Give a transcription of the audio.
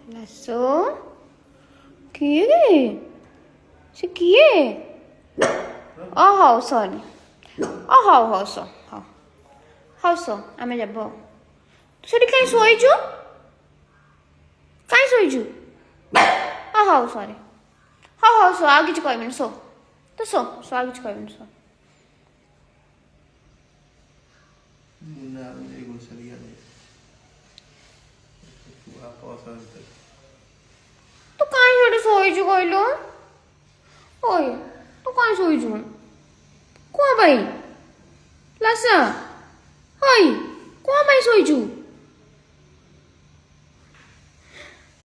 ଲାସ କିଏ ରେ ସେ କିଏ ହଉ ସରି ହଉ ହଉ ଶୋ ହଉ ହଉ ଶୋ ଆମେ যাব ତୁ ସେଠି କାହିଁ ଶୋଇଛୁ କାହିଁ ଶୋଇଛୁ ହଉ ସରି ହଉ ହଉ ଶୋ ଆଉ କିଛି କହିବିନି ଶୋ ତୁ ଶୋ ଶୋ ଆଉ କିଛି କହିବିନି ଶୋ ତୁ କାହିଁ ସେଠି ଶୋଇଛୁ କହିଲୁ ଓଏ ତୁ କାହିଁ ଶୋଇଛୁ କ'ଣ ପାଇଁ ଲାସା ହଇ କ'ଣ ପାଇଁ ଶୋଇଛୁ